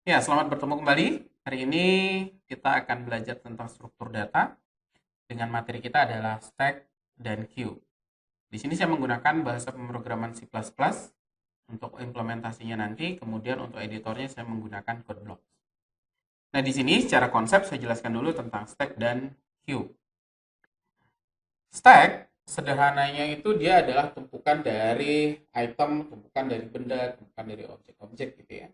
Ya, selamat bertemu kembali. Hari ini kita akan belajar tentang struktur data dengan materi kita adalah stack dan queue. Di sini saya menggunakan bahasa pemrograman C++ untuk implementasinya nanti, kemudian untuk editornya saya menggunakan code block. Nah, di sini secara konsep saya jelaskan dulu tentang stack dan queue. Stack sederhananya itu dia adalah tumpukan dari item, tumpukan dari benda, tumpukan dari objek-objek gitu ya.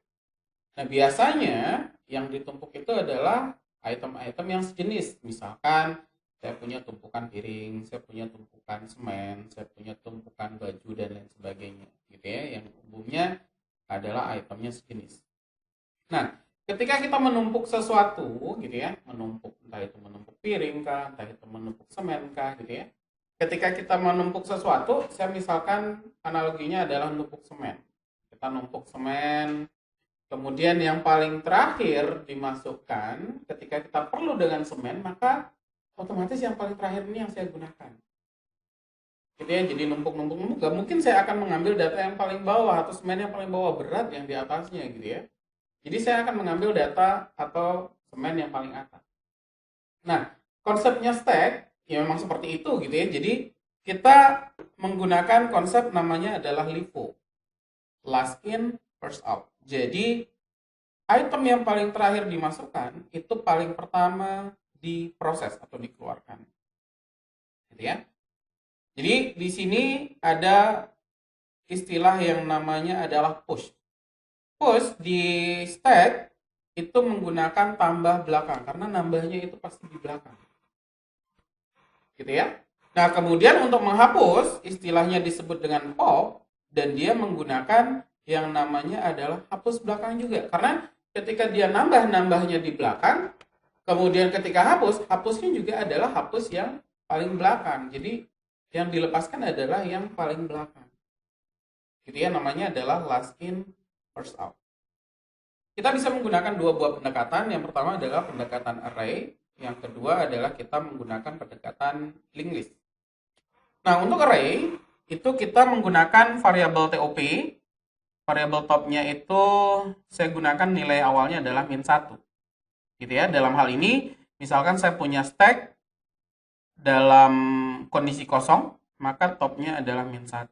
Nah, biasanya yang ditumpuk itu adalah item-item yang sejenis. Misalkan saya punya tumpukan piring, saya punya tumpukan semen, saya punya tumpukan baju dan lain sebagainya, gitu ya, yang umumnya adalah itemnya sejenis. Nah, ketika kita menumpuk sesuatu, gitu ya, menumpuk entah itu menumpuk piring kah, entah itu menumpuk semen kah, gitu ya. Ketika kita menumpuk sesuatu, saya misalkan analoginya adalah numpuk semen. Kita numpuk semen. Kemudian yang paling terakhir dimasukkan ketika kita perlu dengan semen, maka otomatis yang paling terakhir ini yang saya gunakan. Gitu ya, jadi numpuk-numpuk, gak mungkin saya akan mengambil data yang paling bawah atau semen yang paling bawah, berat yang di atasnya gitu ya. Jadi saya akan mengambil data atau semen yang paling atas. Nah, konsepnya stack ya memang seperti itu gitu ya. Jadi kita menggunakan konsep namanya adalah LIFO. Last in, first out. Jadi item yang paling terakhir dimasukkan itu paling pertama diproses atau dikeluarkan. Gitu ya. Jadi di sini ada istilah yang namanya adalah push. Push di stack itu menggunakan tambah belakang karena nambahnya itu pasti di belakang. Gitu ya. Nah, kemudian untuk menghapus istilahnya disebut dengan pop dan dia menggunakan yang namanya adalah hapus belakang juga. Karena ketika dia nambah-nambahnya di belakang, kemudian ketika hapus, hapusnya juga adalah hapus yang paling belakang. Jadi yang dilepaskan adalah yang paling belakang. Gitu ya, namanya adalah last in, first out. Kita bisa menggunakan dua buah pendekatan. Yang pertama adalah pendekatan array, yang kedua adalah kita menggunakan pendekatan linked list. Nah, untuk array itu kita menggunakan variabel TOP. Variabel topnya itu saya gunakan nilai awalnya adalah -1. Gitu ya. Dalam hal ini, misalkan saya punya stack dalam kondisi kosong, maka topnya adalah -1.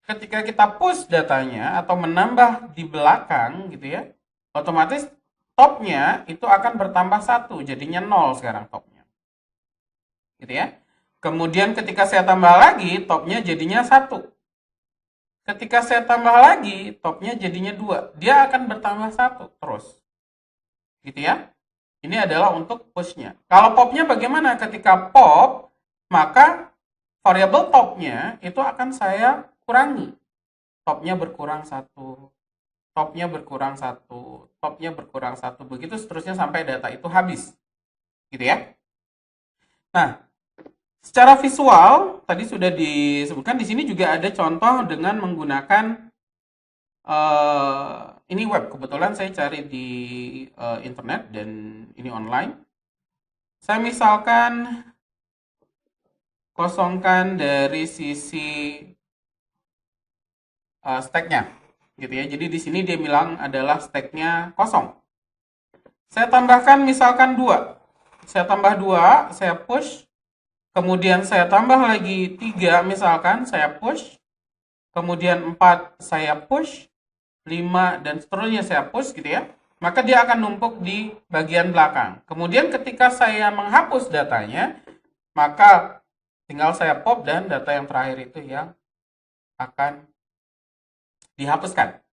Ketika kita push datanya atau menambah di belakang gitu ya, otomatis topnya itu akan bertambah 1, jadinya 0 sekarang topnya. Gitu ya. Kemudian ketika saya tambah lagi, topnya jadinya 1. Ketika saya tambah lagi, topnya jadinya 2. Dia akan bertambah 1 terus. Gitu ya. Ini adalah untuk pushnya. Kalau popnya bagaimana? Ketika pop, maka variabel topnya itu akan saya kurangi. Topnya berkurang 1. Topnya berkurang 1. Topnya berkurang 1. Begitu seterusnya sampai data itu habis. Gitu ya. Nah, secara visual tadi sudah disebutkan di sini juga ada contoh dengan menggunakan ini web. Kebetulan saya cari di internet dan ini online. Saya misalkan kosongkan dari sisi stacknya, gitu ya. Jadi di sini dia bilang adalah stacknya kosong. Saya tambahkan misalkan 2. Saya tambah 2, saya push. Kemudian saya tambah lagi 3 misalkan, saya push. Kemudian 4 saya push. 5 dan seterusnya saya push gitu ya. Maka dia akan numpuk di bagian belakang. Kemudian ketika saya menghapus datanya, maka tinggal saya pop dan data yang terakhir itu yang akan dihapuskan.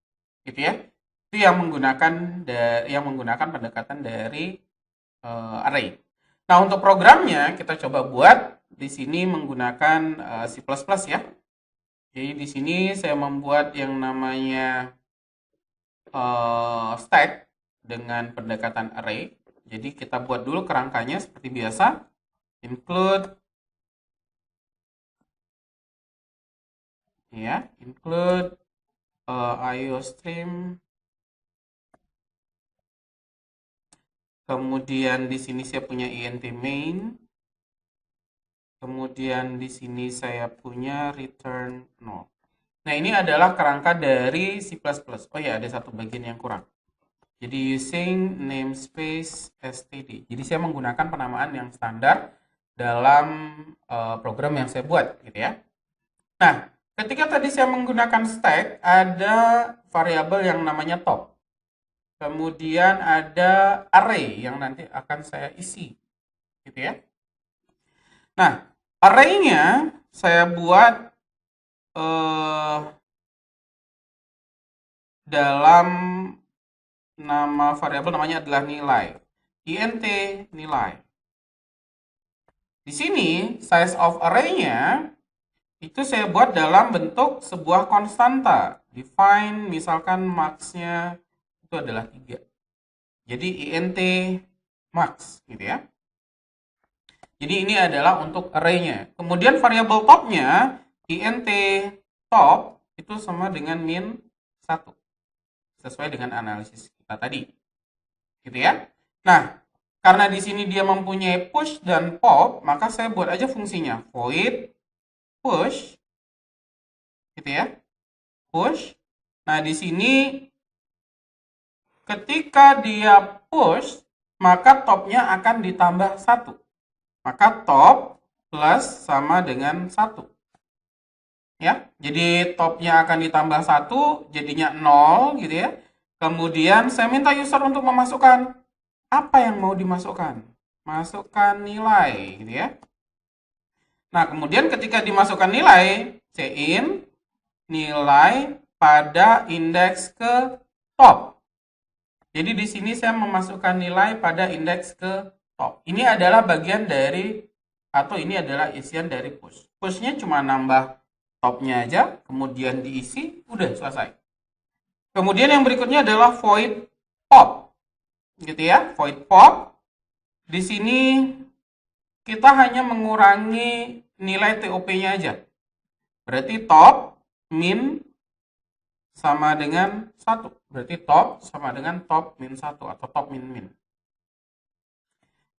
Gitu ya. Itu yang menggunakan pendekatan dari array. Nah, untuk programnya kita coba buat di sini menggunakan C++ ya. Jadi di sini saya membuat yang namanya stack dengan pendekatan array. Jadi kita buat dulu kerangkanya seperti biasa. Include ya, include IOStream. Kemudian di sini saya punya int main. Kemudian di sini saya punya return 0. Nah, ini adalah kerangka dari C++. Oh ya, ada satu bagian yang kurang. Jadi using namespace std. Jadi saya menggunakan penamaan yang standar dalam program yang saya buat, gitu ya. Nah, ketika tadi saya menggunakan stack, ada variabel yang namanya top. Kemudian ada array yang nanti akan saya isi, gitu ya. Nah, array-nya saya buat dalam nama variabel namanya adalah nilai. int nilai. Di sini size of array-nya itu saya buat dalam bentuk sebuah konstanta. Define misalkan max-nya itu adalah 3. Jadi int max gitu ya. Jadi ini adalah untuk array-nya. Kemudian variabel top-nya int top itu sama dengan min 1. Sesuai dengan analisis kita tadi. Gitu ya. Nah, karena di sini dia mempunyai push dan pop, maka saya buat aja fungsinya void push gitu ya. Push. Nah, di sini ketika dia push, maka topnya akan ditambah 1. Maka top plus sama dengan 1. Ya, jadi topnya akan ditambah 1, jadinya 0 gitu ya. Kemudian saya minta user untuk memasukkan apa yang mau dimasukkan. Masukkan nilai gitu ya. Nah, kemudian ketika dimasukkan nilai, cin nilai pada indeks ke top. Jadi di sini saya memasukkan nilai pada indeks ke top. Ini adalah bagian dari, atau ini adalah isian dari push. Pushnya cuma nambah topnya aja, kemudian diisi, udah selesai. Kemudian yang berikutnya adalah void pop. Gitu ya, void pop. Di sini kita hanya mengurangi nilai TOP-nya aja. Berarti top min sama dengan 1. Berarti top sama dengan top min 1 atau top min min.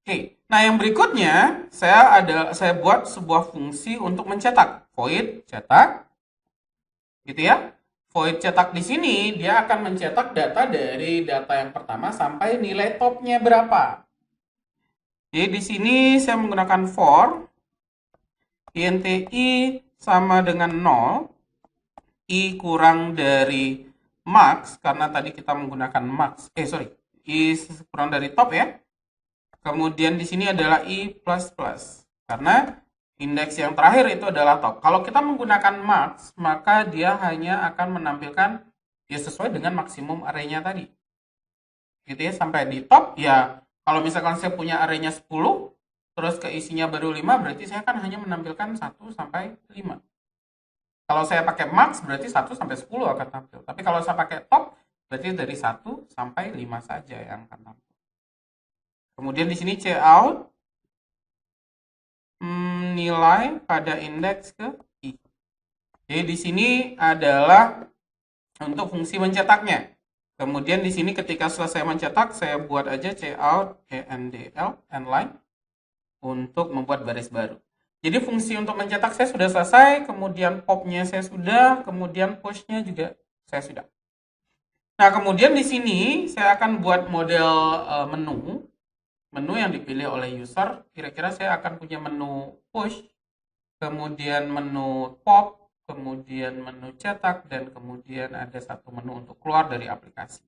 Oke, nah yang berikutnya saya buat sebuah fungsi untuk mencetak. Void cetak. Gitu ya. Void cetak di sini dia akan mencetak data dari data yang pertama sampai nilai topnya berapa. Jadi di sini saya menggunakan for int i sama dengan 0, i kurang dari max karena tadi kita menggunakan max. I kurang dari top ya. Kemudian di sini adalah i plus plus karena indeks yang terakhir itu adalah top. Kalau kita menggunakan max, maka dia hanya akan menampilkan ya sesuai dengan maksimum array-nya tadi. Gitu ya, sampai di top ya. Kalau misalkan saya punya array-nya 10, terus keisinya baru 5, berarti saya kan hanya menampilkan 1 sampai 5. Kalau saya pakai max, berarti 1 sampai 10 akan tampil. Tapi kalau saya pakai top, berarti dari 1 sampai 5 saja yang akan tampil. Kemudian di sini cout nilai pada indeks ke i. Jadi di sini adalah untuk fungsi mencetaknya. Kemudian di sini ketika selesai mencetak, saya buat aja cout endl endline untuk membuat baris baru. Jadi fungsi untuk mencetak saya sudah selesai, kemudian popnya saya sudah, kemudian pushnya juga saya sudah. Nah, kemudian di sini saya akan buat model menu yang dipilih oleh user. Kira-kira saya akan punya menu push, kemudian menu pop, kemudian menu cetak, dan kemudian ada satu menu untuk keluar dari aplikasi.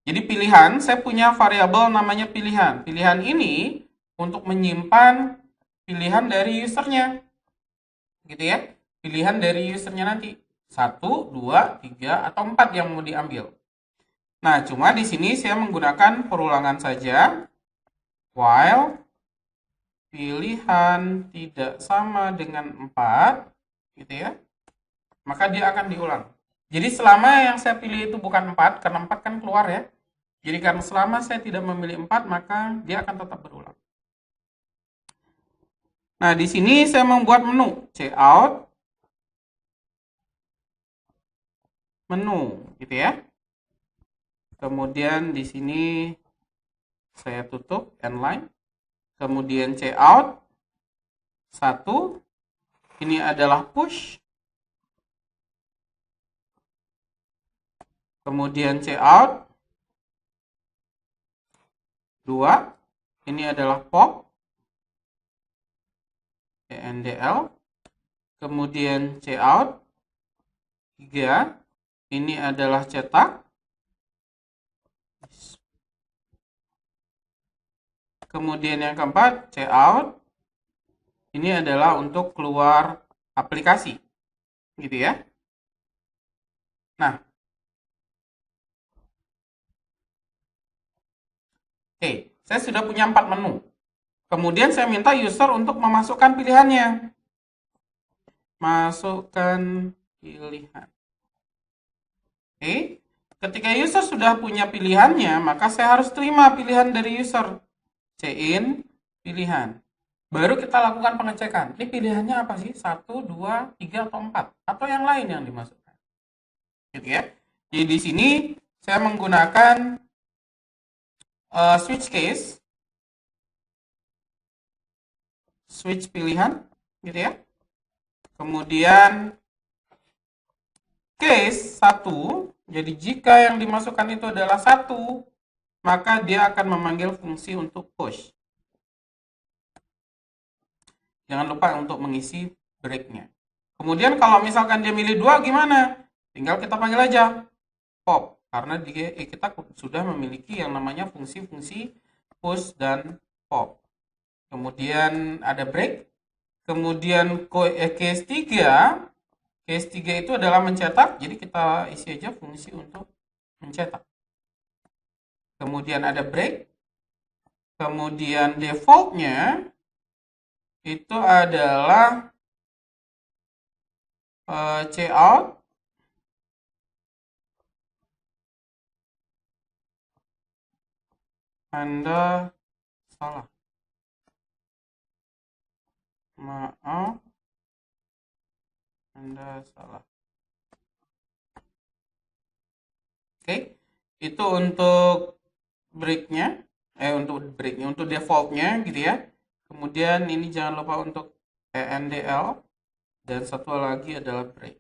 Jadi pilihan, saya punya variabel namanya pilihan. Pilihan ini untuk menyimpan pilihan dari usernya. Gitu ya. Pilihan dari usernya nanti. 1, 2, 3, atau 4 yang mau diambil. Nah, cuma di sini saya menggunakan perulangan saja. While pilihan tidak sama dengan 4, gitu ya, maka dia akan diulang. Jadi selama yang saya pilih itu bukan 4, karena 4 kan keluar ya. Jadi karena selama saya tidak memilih 4, maka dia akan tetap berulang. Nah, di sini saya membuat menu cout menu, gitu ya. Kemudian di sini saya tutup endline. Kemudian cout 1. Ini adalah push. Kemudian cout 2, ini adalah pop, ENDL, kemudian cout, 3, ini adalah cetak, kemudian yang keempat, cout, ini adalah untuk keluar aplikasi, gitu ya. Nah, oke, saya sudah punya 4 menu. Kemudian saya minta user untuk memasukkan pilihannya. Masukkan pilihan. Oke, ketika user sudah punya pilihannya, maka saya harus terima pilihan dari user. Cin pilihan. Baru kita lakukan pengecekan. Ini pilihannya apa sih? 1, 2, 3, atau 4? Atau yang lain yang dimasukkan. Gitu ya. Jadi di sini saya menggunakan switch case. Switch pilihan. Gitu ya. Kemudian case 1. Jadi jika yang dimasukkan itu adalah 1, maka dia akan memanggil fungsi untuk push. Jangan lupa untuk mengisi breaknya. Kemudian kalau misalkan dia milih 2 gimana? Tinggal kita panggil aja pop. Karena kita sudah memiliki yang namanya fungsi-fungsi push dan pop. Kemudian ada break. Kemudian case 3. Case 3 itu adalah mencetak. Jadi kita isi aja fungsi untuk mencetak. Kemudian ada break. Kemudian defaultnya itu adalah cout. Anda salah. Maaf. Anda salah. Oke. Itu untuk breaknya. Untuk defaultnya gitu ya. Kemudian ini jangan lupa untuk ENDL. Dan satu lagi adalah break.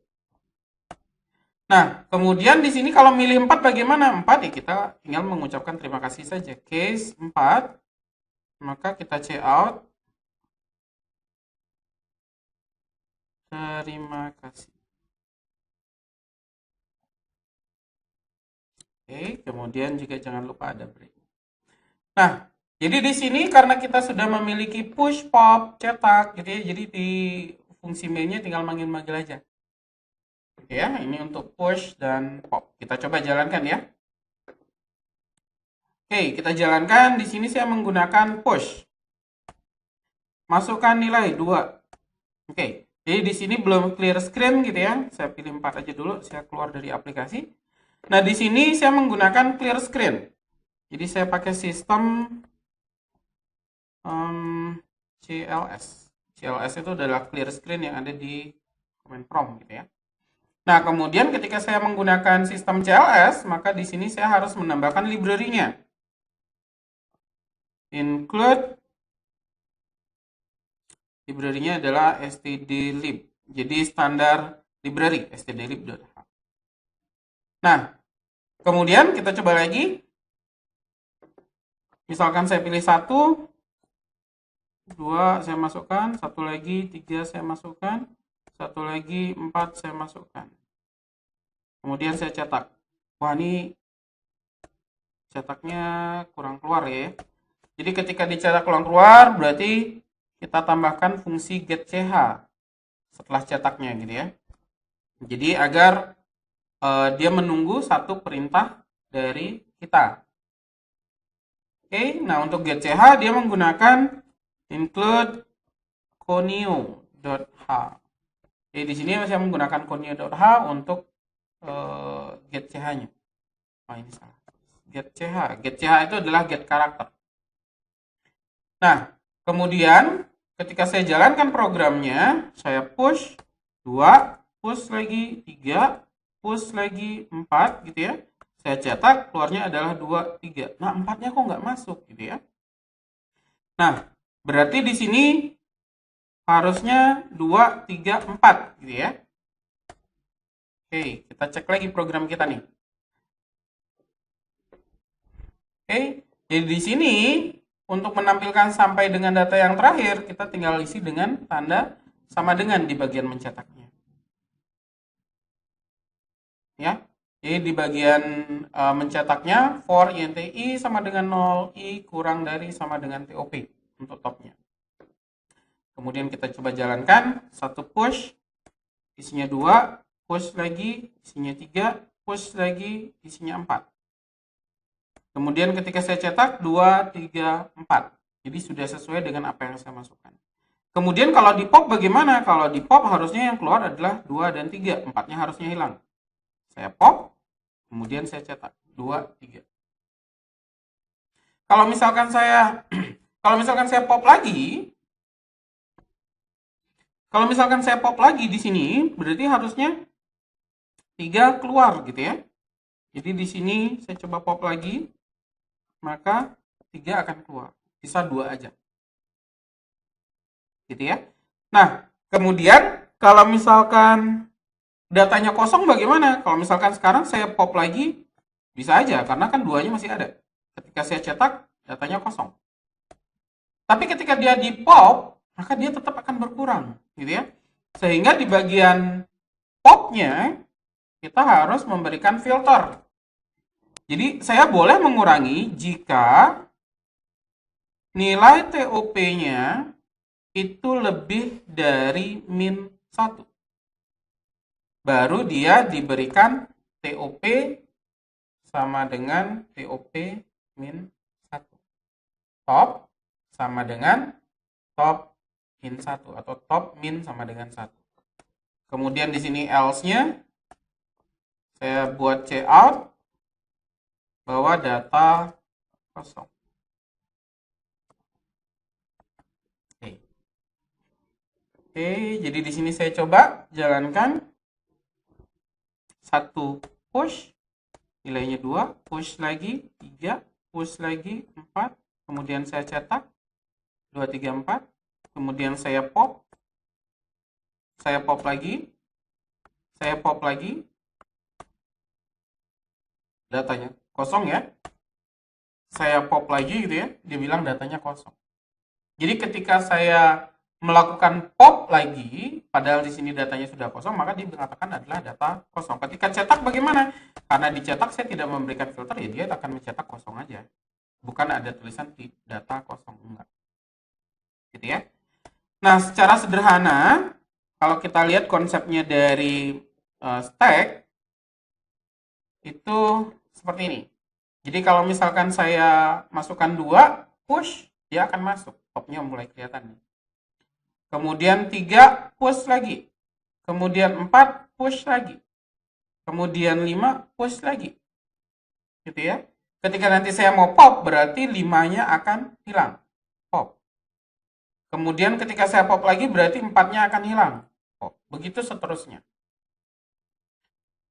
Nah, kemudian di sini kalau milih 4 bagaimana? 4 ya kita tinggal mengucapkan terima kasih saja. Case 4, maka kita cout. Terima kasih. Oke, kemudian juga jangan lupa ada break. Nah, jadi di sini karena kita sudah memiliki push, pop, cetak gitu ya. Jadi di fungsi mainnya tinggal manggil-manggil aja. Oke ya, ini untuk push dan pop. Kita coba jalankan ya. Oke, kita jalankan. Di sini saya menggunakan push. Masukkan nilai 2. Oke. Jadi di sini belum clear screen gitu ya. Saya pilih 4 aja dulu, saya keluar dari aplikasi. Nah, di sini saya menggunakan clear screen. Jadi saya pakai sistem CLS. CLS itu adalah clear screen yang ada di command prompt gitu ya. Nah, kemudian ketika saya menggunakan sistem CLS, maka di sini saya harus menambahkan library-nya. Include library-nya adalah stdlib. Jadi standar library stdlib.h. Nah, kemudian kita coba lagi. Misalkan saya pilih 1, 2 saya masukkan, 1 lagi, 3 saya masukkan, 1 lagi, 4 saya masukkan. Kemudian saya cetak. Wah, ini cetaknya kurang keluar ya. Jadi ketika dicetak kurang keluar, berarti kita tambahkan fungsi getCh setelah cetaknya gitu ya. Jadi agar dia menunggu satu perintah dari kita. Oke, nah untuk getCh dia menggunakan include conio.h. Jadi di sini saya menggunakan conio.h untuk getCh-nya. Oh, ini salah. GetCh itu adalah get karakter. Nah, kemudian ketika saya jalankan programnya, saya push 2, push lagi 3, push lagi 4 gitu ya. Saya cetak, keluarnya adalah 2, 3. Nah, 4-nya kok nggak masuk gitu ya. Nah, berarti di sini harusnya 2, 3, 4 gitu ya. Oke, kita cek lagi program kita nih. Oke, Jadi di sini untuk menampilkan sampai dengan data yang terakhir, kita tinggal isi dengan tanda sama dengan di bagian mencetaknya. Ya. Jadi di bagian mencetaknya for INTI sama dengan 0, I kurang dari sama dengan TOP untuk topnya. Kemudian kita coba jalankan, satu push, isinya 2, push lagi, isinya 3, push lagi, isinya 4. Kemudian ketika saya cetak 2, 3, 4. Jadi sudah sesuai dengan apa yang saya masukkan. Kemudian kalau di pop bagaimana? Kalau di pop harusnya yang keluar adalah 2 dan 3. 4-nya harusnya hilang. Saya pop, kemudian saya cetak 2, 3. Kalau misalkan saya pop lagi di sini, berarti harusnya 3 keluar gitu ya. Jadi di sini saya coba pop lagi, maka 3 akan keluar. Sisa 2 aja. Gitu ya. Nah, kemudian kalau misalkan datanya kosong bagaimana? Kalau misalkan sekarang saya pop lagi, bisa aja karena kan 2-nya masih ada. Ketika saya cetak, datanya kosong. Tapi ketika dia di pop, maka dia tetap akan berkurang, gitu ya. Sehingga di bagian popnya kita harus memberikan filter. Jadi saya boleh mengurangi jika nilai TOP-nya itu lebih dari min 1. Baru dia diberikan TOP sama dengan TOP min 1. Top sama dengan top min 1 atau top min sama dengan 1. Kemudian di sini else-nya saya buat cout bahwa data kosong. Oke, jadi di sini saya coba jalankan. 1 push, nilainya 2, push lagi 3, push lagi 4, kemudian saya cetak 2, 3, 4, kemudian saya pop lagi, datanya kosong ya. Saya pop lagi gitu ya, dia bilang datanya kosong. Jadi ketika saya melakukan pop lagi, padahal di sini datanya sudah kosong, maka dia mengatakan adalah data kosong. Ketika cetak bagaimana? Karena dicetak saya tidak memberikan filter, ya dia akan mencetak kosong aja. Bukan ada tulisan data kosong, enggak. Gitu ya. Nah, secara sederhana, kalau kita lihat konsepnya dari stack, itu seperti ini. Jadi kalau misalkan saya masukkan 2, push, dia akan masuk. Popnya mulai kelihatan. Kemudian 3 push lagi. Kemudian 4 push lagi. Kemudian 5 push lagi. Gitu ya. Ketika nanti saya mau pop, berarti 5-nya akan hilang. Pop. Kemudian ketika saya pop lagi, berarti 4-nya akan hilang. Pop. Begitu seterusnya.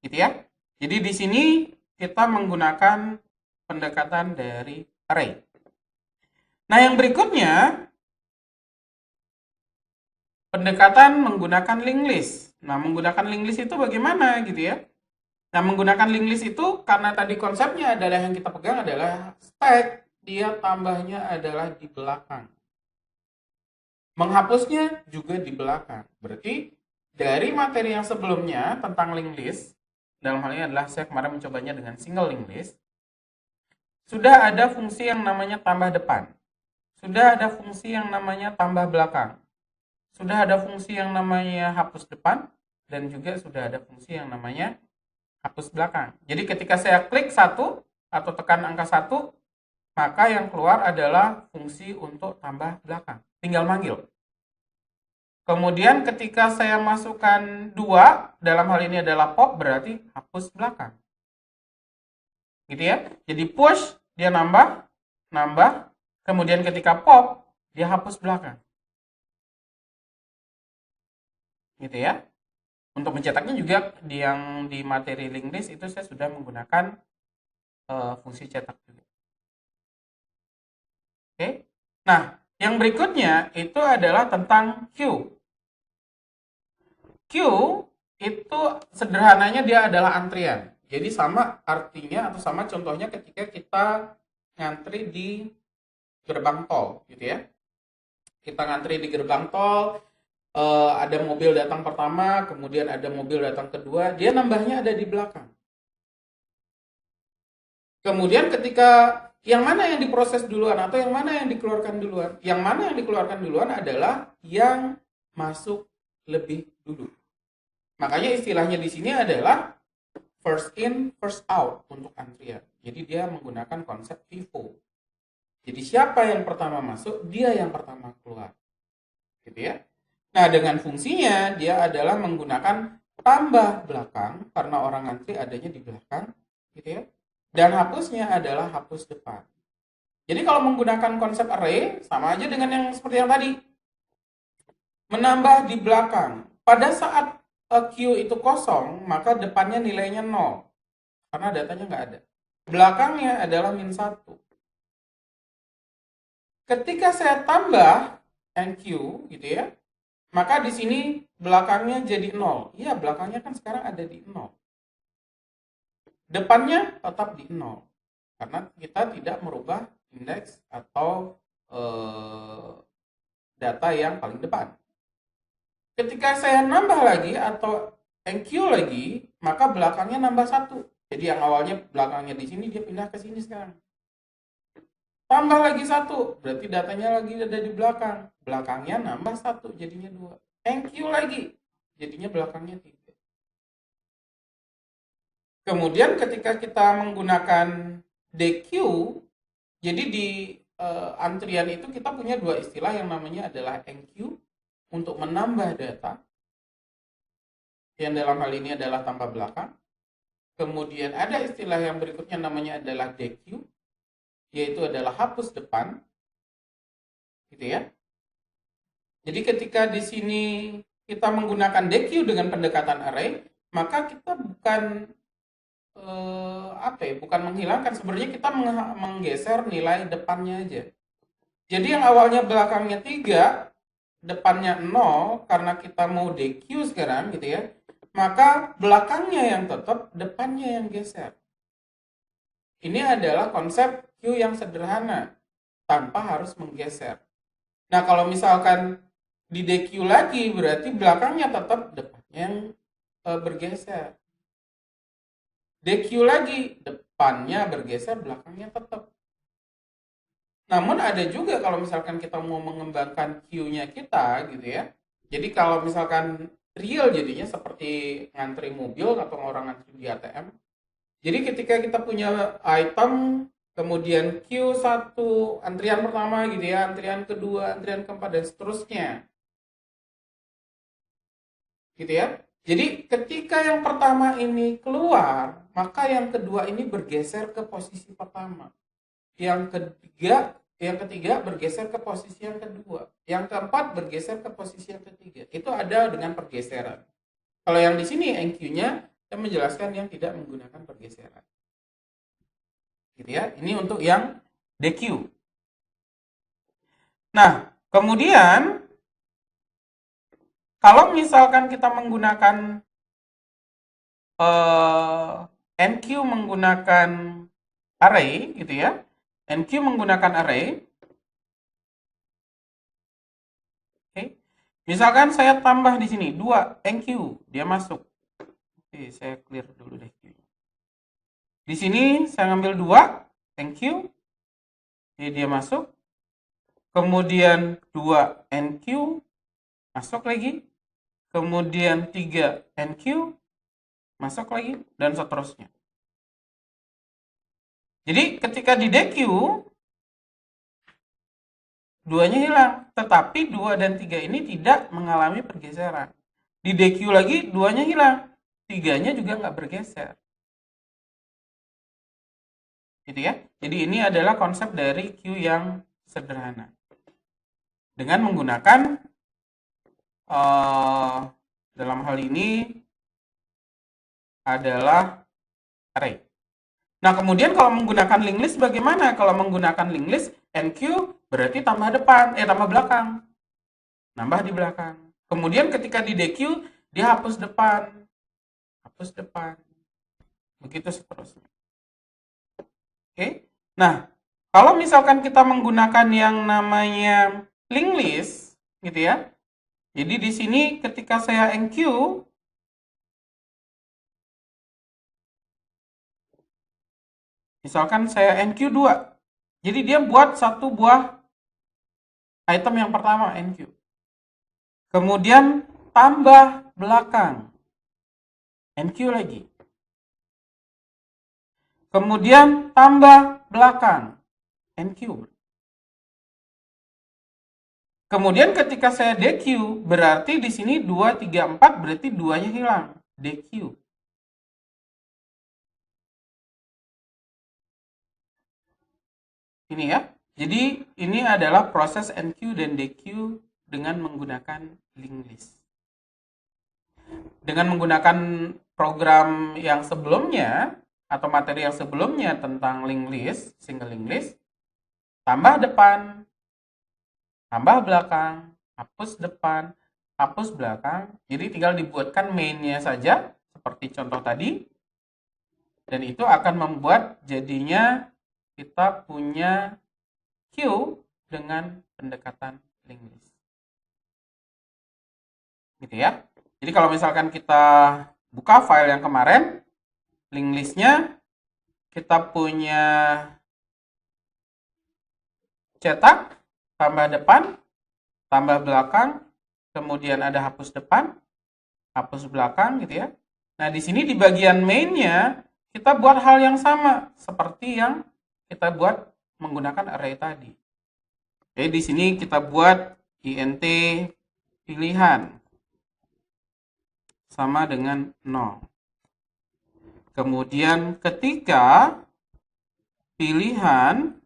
Gitu ya. Jadi di sini kita menggunakan pendekatan dari array. Nah, yang berikutnya pendekatan menggunakan linked list. Nah, menggunakan linked list itu bagaimana gitu ya? Nah, menggunakan linked list itu karena tadi konsepnya adalah yang kita pegang adalah stack, dia tambahnya adalah di belakang. Menghapusnya juga di belakang. Berarti dari materi yang sebelumnya tentang linked list, dalam hal ini adalah saya kemarin mencobanya dengan single linked list, sudah ada fungsi yang namanya tambah depan. Sudah ada fungsi yang namanya tambah belakang. Sudah ada fungsi yang namanya hapus depan, dan juga sudah ada fungsi yang namanya hapus belakang. Jadi ketika saya klik 1 atau tekan angka 1, maka yang keluar adalah fungsi untuk tambah belakang. Tinggal manggil. Kemudian ketika saya masukkan 2, dalam hal ini adalah pop, berarti hapus belakang. Gitu ya. Jadi push, dia nambah. Kemudian ketika pop, dia hapus belakang. Gitu ya. Untuk mencetaknya juga yang di materi linked list itu saya sudah menggunakan fungsi cetak juga. Oke. Nah, yang berikutnya itu adalah tentang queue. Queue itu sederhananya dia adalah antrian. Jadi sama artinya atau sama contohnya ketika kita ngantri di gerbang tol gitu ya. Kita ngantri di gerbang tol, ada mobil datang pertama, kemudian ada mobil datang kedua, dia nambahnya ada di belakang. Kemudian ketika yang mana yang diproses duluan atau yang mana yang dikeluarkan duluan? Yang mana yang dikeluarkan duluan adalah yang masuk lebih dulu. Makanya istilahnya di sini adalah first in, first out untuk antrian. Jadi dia menggunakan konsep FIFO. Jadi siapa yang pertama masuk, dia yang pertama keluar. Gitu ya. Nah, dengan fungsinya dia adalah menggunakan tambah belakang karena orang antri adanya di belakang, gitu ya. Dan hapusnya adalah hapus depan. Jadi kalau menggunakan konsep array sama aja dengan yang seperti yang tadi. Menambah di belakang. Pada saat queue itu kosong, maka depannya nilainya 0. Karena datanya nggak ada. Belakangnya adalah min 1. Ketika saya tambah NQ gitu ya, maka di sini belakangnya jadi 0. Iya, belakangnya kan sekarang ada di 0. Depannya tetap di 0. Karena kita tidak merubah indeks atau data yang paling depan. Ketika saya nambah lagi atau NQ lagi, maka belakangnya nambah 1. Jadi yang awalnya belakangnya di sini, dia pindah ke sini sekarang. Tambah lagi 1, berarti datanya lagi ada di belakang. Belakangnya nambah 1, jadinya 2. NQ lagi, jadinya belakangnya 3. Kemudian ketika kita menggunakan DQ, jadi di antrian itu kita punya dua istilah yang namanya adalah NQ untuk menambah data, yang dalam hal ini adalah tambah belakang. Kemudian ada istilah yang berikutnya namanya adalah DQ, yaitu adalah hapus depan, gitu ya. Jadi ketika di sini kita menggunakan DQ dengan pendekatan array, maka kita bukan bukan menghilangkan, sebenarnya kita menggeser nilai depannya aja. Jadi yang awalnya belakangnya 3, depannya 0, karena kita mau DQ sekarang gitu ya, maka belakangnya yang tetap, depannya yang geser. Ini adalah konsep Q yang sederhana, tanpa harus menggeser. Nah, kalau misalkan di DQ lagi, berarti belakangnya tetap, depannya yang bergeser. DQ lagi, depannya bergeser, belakangnya tetap. Namun ada juga kalau misalkan kita mau mengembangkan queue-nya kita gitu ya. Jadi kalau misalkan real jadinya seperti ngantri mobil atau orang ngantri di ATM. Jadi ketika kita punya item, kemudian queue 1, antrian pertama gitu ya, antrian kedua, antrian keempat, dan seterusnya. Gitu ya. Jadi ketika yang pertama ini keluar, maka yang kedua ini bergeser ke posisi pertama. Yang ketiga bergeser ke posisi yang kedua. Yang keempat bergeser ke posisi yang ketiga. Itu ada dengan pergeseran. Kalau yang di sini NQ-nya saya menjelaskan yang tidak menggunakan pergeseran. Gitu ya. Ini untuk yang DQ. Nah, kemudian kalau misalkan kita menggunakan NQ menggunakan array gitu ya. NQ menggunakan array. Oke. Misalkan saya tambah di sini 2 NQ, dia masuk. Oke, saya clear dulu deh Q. Di sini saya ngambil 2 NQ. Oke, dia masuk. Kemudian 2 NQ masuk lagi. Kemudian 3 NQ masuk lagi, dan seterusnya. Jadi ketika di DQ, duanya hilang, tetapi 2 dan 3 ini tidak mengalami pergeseran. Di DQ lagi, duanya hilang, 3-nya juga nggak bergeser. Gitu ya. Jadi ini adalah konsep dari Q yang sederhana. Dengan menggunakan dalam hal ini adalah array. Nah, kemudian kalau menggunakan linked list bagaimana? Kalau menggunakan linked list, NQ berarti tambah depan, tambah belakang. Nambah di belakang. Kemudian ketika di DQ, dia hapus depan. Hapus depan. Begitu seterusnya. Oke. Nah, Kalau misalkan kita menggunakan yang namanya linked list, gitu ya. Jadi di sini ketika saya enqueue, misalkan saya enqueue 2. Jadi dia buat satu buah item yang pertama enqueue. Kemudian tambah belakang, enqueue lagi. Kemudian tambah belakang, enqueue. Kemudian ketika saya dequeue, berarti di sini 2, 3, 4, berarti 2-nya hilang. Dequeue. Ini ya. Jadi ini adalah proses enqueue dan dequeue dengan menggunakan linked list. Dengan menggunakan program yang sebelumnya atau materi yang sebelumnya tentang linked list, single linked list, tambah depan, tambah belakang, hapus depan, hapus belakang. Jadi tinggal dibuatkan mainnya saja seperti contoh tadi. Dan itu akan membuat jadinya kita punya queue dengan pendekatan linked list. Gitu ya. Jadi kalau misalkan kita buka file yang kemarin, linked list-nya kita punya cetak, tambah depan, tambah belakang, kemudian ada hapus depan, hapus belakang gitu ya. Nah, di sini di bagian main-nya kita buat hal yang sama seperti yang kita buat menggunakan array tadi. Jadi di sini kita buat int pilihan sama dengan 0. Kemudian ketika pilihan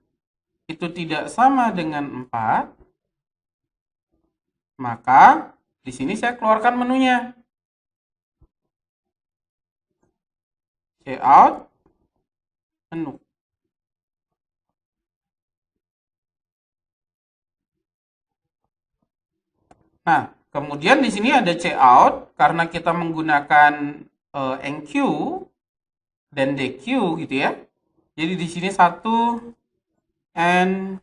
itu tidak sama dengan 4, maka di sini saya keluarkan menunya. Cout menu. Nah, kemudian di sini ada cout karena kita menggunakan enqueue dan dequeue gitu ya. Jadi di sini 1 enqueue.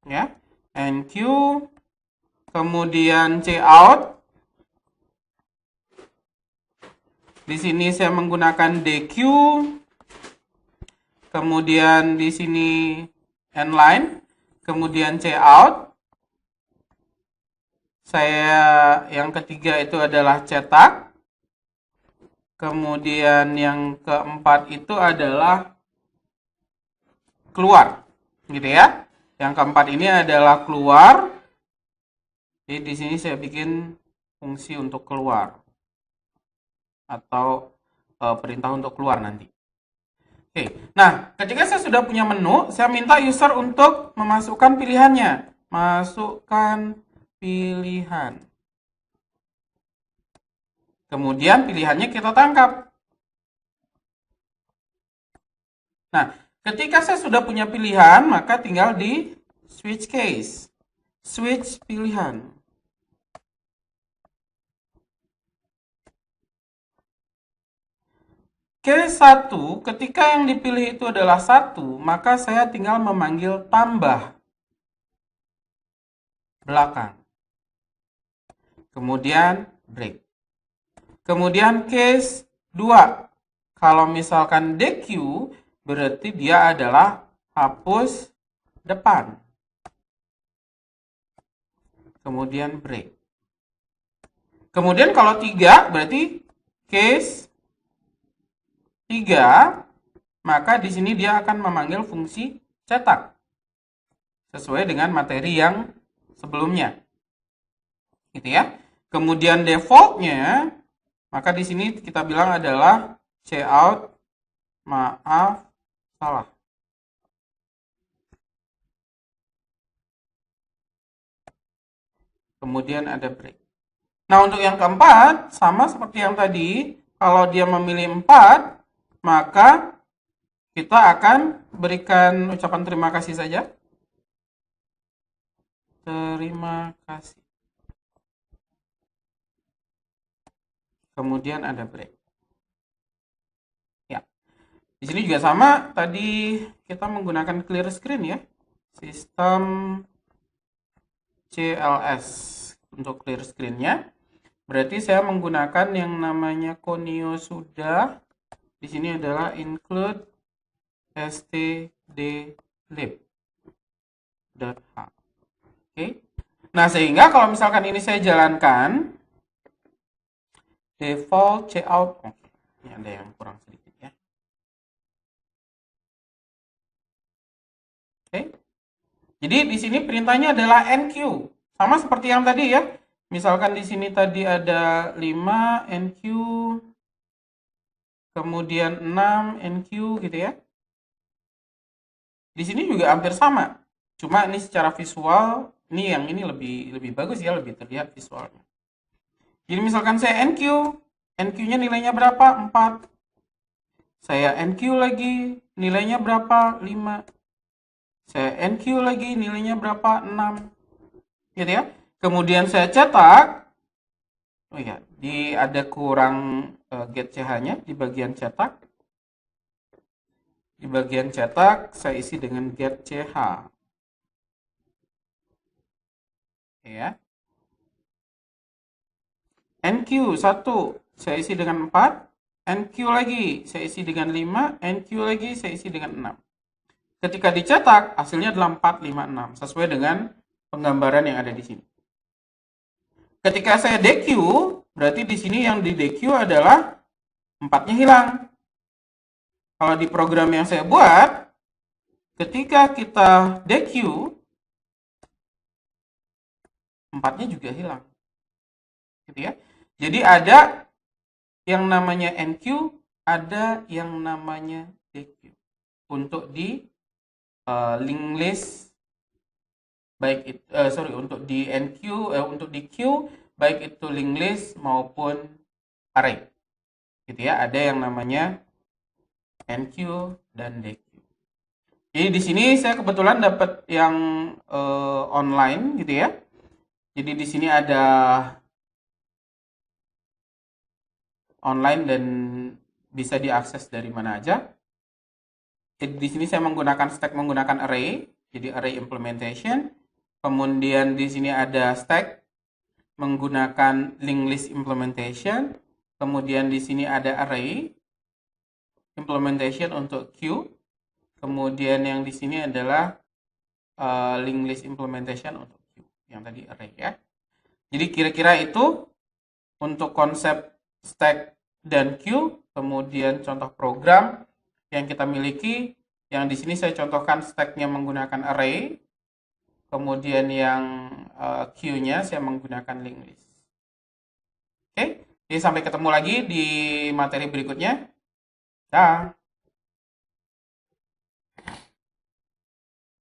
Ya, enqueue, kemudian cout. Di sini saya menggunakan dequeue, kemudian di sini endline, kemudian cout. Saya yang ketiga itu adalah cetak. Kemudian yang keempat itu adalah keluar. Gitu ya. Yang keempat ini adalah keluar. Jadi di sini saya bikin fungsi untuk keluar atau perintah untuk keluar nanti. Oke. Nah, ketika saya sudah punya menu, saya minta user untuk memasukkan pilihannya. Masukkan pilihan. Kemudian pilihannya kita tangkap. Nah, ketika saya sudah punya pilihan, maka tinggal di switch case. Switch pilihan. Case 1, ketika yang dipilih itu adalah 1, maka saya tinggal memanggil tambah belakang. Kemudian break. Kemudian case 2, kalau misalkan dequeue, berarti dia adalah hapus depan. Kemudian break. Kemudian kalau 3, berarti case 3, maka di sini dia akan memanggil fungsi cetak sesuai dengan materi yang sebelumnya. Gitu ya. Kemudian defaultnya, maka di sini kita bilang adalah cout, maaf, salah. Kemudian ada break. Nah, untuk yang keempat, sama seperti yang tadi, kalau dia memilih 4, maka kita akan berikan ucapan terima kasih saja. Terima kasih. kemudian ada break. Ya. Di sini juga sama, tadi kita menggunakan clear screen ya. Sistem CLS untuk clear screen-nya. Berarti saya menggunakan yang namanya Conio sudah. Di sini adalah include stdlib.h. Oke. Nah, sehingga kalau misalkan ini saya jalankan default cout, ini ada yang kurang sedikit ya. Oke. Jadi di sini perintahnya adalah enq. Sama seperti yang tadi ya. Misalkan di sini tadi ada 5 enq, kemudian 6 enq gitu ya. Di sini juga hampir sama. Cuma ini secara visual, ini yang ini lebih bagus ya, lebih terlihat visualnya. Jadi misalkan saya enq, enq-nya nilainya berapa? 4. Saya enq lagi, nilainya berapa? 5. Saya enq lagi, nilainya berapa? 6. Gitu ya. Kemudian saya cetak. Oh ya, ada kurang get ch-nya di bagian cetak. Di bagian cetak saya isi dengan get ch. Ya. NQ 1 saya isi dengan 4, NQ lagi saya isi dengan 5, NQ lagi saya isi dengan 6. Ketika dicetak hasilnya adalah 4, 5, 6 sesuai dengan penggambaran yang ada di sini. Ketika saya DQ, berarti di sini yang di DQ adalah 4-nya hilang. Kalau di program yang saya buat, ketika kita DQ, 4-nya juga hilang. Gitu ya. Jadi ada yang namanya NQ, ada yang namanya DQ. Untuk di linked list baik untuk di NQ untuk di Q baik itu linked list maupun array. Gitu ya, ada yang namanya NQ dan DQ. Jadi di sini saya kebetulan dapat yang online gitu ya. Jadi di sini ada online dan bisa diakses dari mana aja. Jadi di sini saya menggunakan stack menggunakan array, jadi array implementation. Kemudian di sini ada stack menggunakan linked list implementation. Kemudian di sini ada array implementation untuk Q. Kemudian yang di sini adalah linked list implementation untuk Q. Yang tadi array ya. Jadi kira-kira itu untuk konsep stack dan queue, kemudian contoh program yang kita miliki, yang di sini saya contohkan stacknya menggunakan array, kemudian yang queue-nya saya menggunakan linked list. Oke, jadi sampai ketemu lagi di materi berikutnya. Dah.